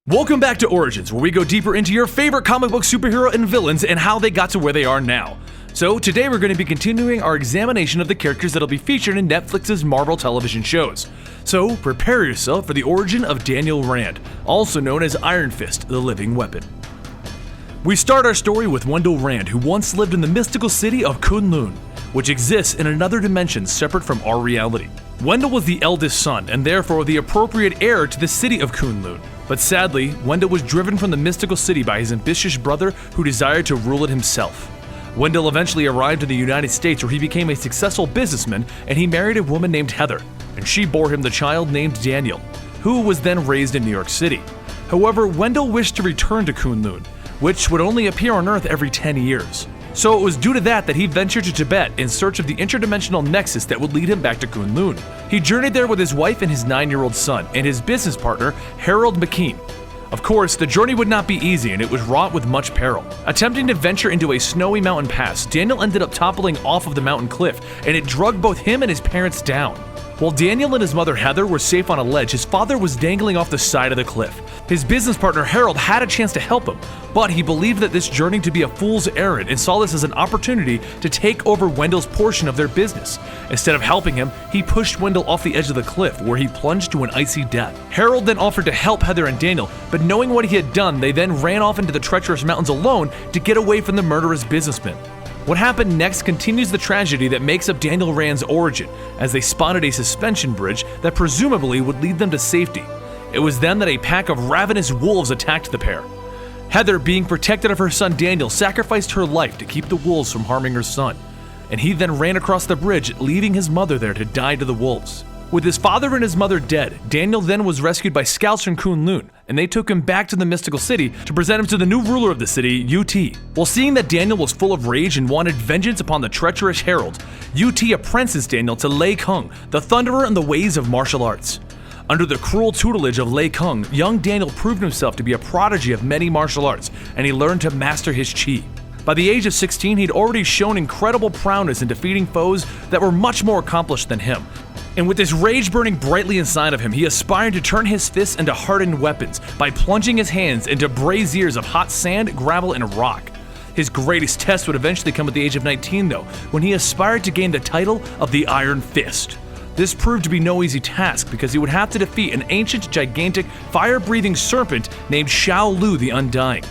Welcome back to Origins, where we go deeper into your favorite comic book superhero and villains and how they got to where they are now. So today we're going to be continuing our examination of the characters that'll be featured in Netflix's Marvel television shows. So prepare yourself for the origin of Daniel Rand, also known as Iron Fist, the living weapon. We start our story with Wendell Rand, who once lived in the mystical city of Kunlun, which exists in another dimension separate from our reality. Wendell was the eldest son and therefore the appropriate heir to the city of Kunlun. But sadly, Wendell was driven from the mystical city by his ambitious brother who desired to rule it himself. Wendell eventually arrived in the United States, where he became a successful businessman, and he married a woman named Heather, and she bore him the child named Daniel, who was then raised in New York City. However, Wendell wished to return to Kunlun, which would only appear on Earth every 10 years. So it was due to that he ventured to Tibet in search of the interdimensional nexus that would lead him back to Kunlun. He journeyed there with his wife and his 9-year-old son, and his business partner, Harold McKean. Of course, the journey would not be easy, and it was wrought with much peril. Attempting to venture into a snowy mountain pass, Daniel ended up toppling off of the mountain cliff, and it dragged both him and his parents down. While Daniel and his mother Heather were safe on a ledge, his father was dangling off the side of the cliff. His business partner Harold had a chance to help him, but he believed that this journey to be a fool's errand and saw this as an opportunity to take over Wendell's portion of their business. Instead of helping him, he pushed Wendell off the edge of the cliff, where he plunged to an icy death. Harold then offered to help Heather and Daniel, but knowing what he had done, they then ran off into the treacherous mountains alone to get away from the murderous businessman. What happened next continues the tragedy that makes up Daniel Rand's origin, as they spotted a suspension bridge that presumably would lead them to safety. It was then that a pack of ravenous wolves attacked the pair. Heather, being protected of her son Daniel, sacrificed her life to keep the wolves from harming her son, and he then ran across the bridge, leaving his mother there to die to the wolves. With his father and his mother dead, Daniel then was rescued by scouts from Kunlun, and they took him back to the mystical city to present him to the new ruler of the city, UT. While seeing that Daniel was full of rage and wanted vengeance upon the treacherous Harold, UT apprentices Daniel to Lei Kung, the Thunderer in the ways of martial arts. Under the cruel tutelage of Lei Kung, young Daniel proved himself to be a prodigy of many martial arts, and he learned to master his chi. By the age of 16, he'd already shown incredible prowess in defeating foes that were much more accomplished than him. And with this rage burning brightly inside of him, he aspired to turn his fists into hardened weapons by plunging his hands into braziers of hot sand, gravel, and rock. His greatest test would eventually come at the age of 19, though, when he aspired to gain the title of the Iron Fist. This proved to be no easy task, because he would have to defeat an ancient, gigantic, fire-breathing serpent named Shao Lu the Undying.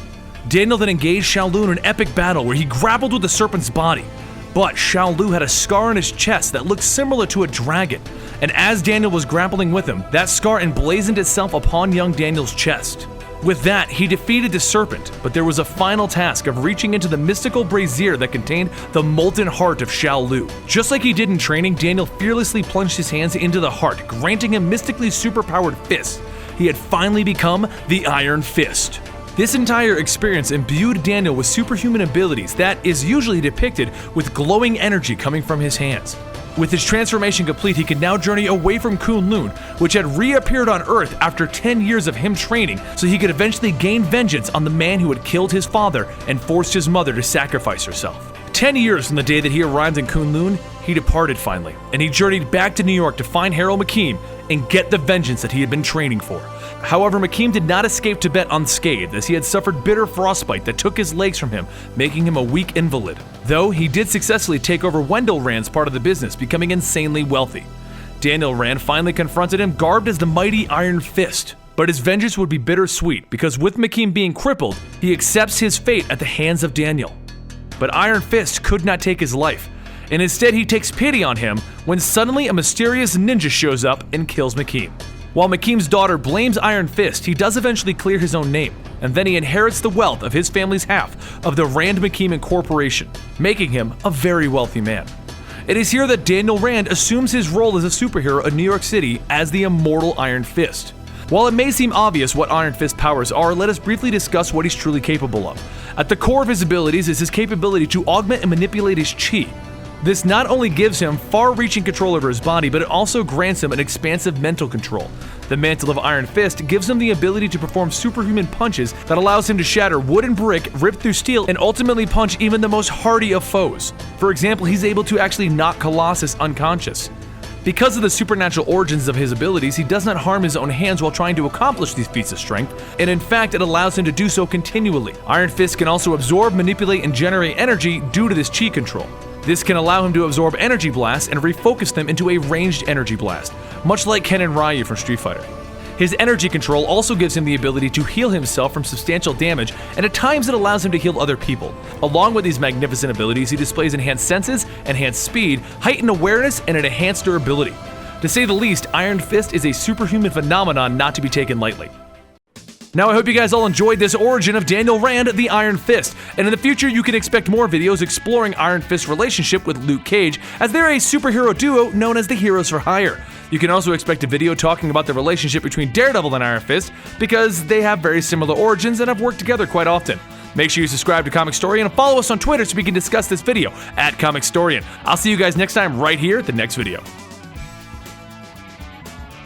Daniel then engaged Shao Lu in an epic battle where he grappled with the serpent's body. But Shao Lu had a scar on his chest that looked similar to a dragon, and as Daniel was grappling with him, that scar emblazoned itself upon young Daniel's chest. With that, he defeated the serpent, but there was a final task of reaching into the mystical brazier that contained the molten heart of Shao Lu. Just like he did in training, Daniel fearlessly plunged his hands into the heart, granting him mystically superpowered fists. He had finally become the Iron Fist. This entire experience imbued Daniel with superhuman abilities that is usually depicted with glowing energy coming from his hands. With his transformation complete, he could now journey away from Kunlun, which had reappeared on Earth after 10 years of him training, so he could eventually gain vengeance on the man who had killed his father and forced his mother to sacrifice herself. 10 years from the day that he arrived in Kunlun, he departed finally, and he journeyed back to New York to find Harold McKean and get the vengeance that he had been training for. However, McKean did not escape Tibet unscathed, as he had suffered bitter frostbite that took his legs from him, making him a weak invalid. Though, he did successfully take over Wendell Rand's part of the business, becoming insanely wealthy. Daniel Rand finally confronted him, garbed as the mighty Iron Fist. But his vengeance would be bittersweet, because with McKean being crippled, he accepts his fate at the hands of Daniel. But Iron Fist could not take his life, and instead he takes pity on him when suddenly a mysterious ninja shows up and kills McKean. While McKean's daughter blames Iron Fist, he does eventually clear his own name, and then he inherits the wealth of his family's half of the Rand McKean Corporation, making him a very wealthy man. It is here that Daniel Rand assumes his role as a superhero in New York City as the immortal Iron Fist. While it may seem obvious what Iron Fist's powers are, let us briefly discuss what he's truly capable of. At the core of his abilities is his capability to augment and manipulate his chi. This not only gives him far-reaching control over his body, but it also grants him an expansive mental control. The mantle of Iron Fist gives him the ability to perform superhuman punches that allows him to shatter wood and brick, rip through steel, and ultimately punch even the most hardy of foes. For example, he's able to actually knock Colossus unconscious. Because of the supernatural origins of his abilities, he does not harm his own hands while trying to accomplish these feats of strength, and in fact it allows him to do so continually. Iron Fist can also absorb, manipulate, and generate energy due to this chi control. This can allow him to absorb energy blasts and refocus them into a ranged energy blast, much like Ken and Ryu from Street Fighter. His energy control also gives him the ability to heal himself from substantial damage, and at times it allows him to heal other people. Along with these magnificent abilities, he displays enhanced senses, enhanced speed, heightened awareness, and an enhanced durability. To say the least, Iron Fist is a superhuman phenomenon not to be taken lightly. Now I hope you guys all enjoyed this origin of Daniel Rand, the Iron Fist, and in the future you can expect more videos exploring Iron Fist's relationship with Luke Cage, as they're a superhero duo known as the Heroes for Hire. You can also expect a video talking about the relationship between Daredevil and Iron Fist, because they have very similar origins and have worked together quite often. Make sure you subscribe to Comicstorian and follow us on Twitter so we can discuss this video at Comicstorian. I'll see you guys next time right here at the next video.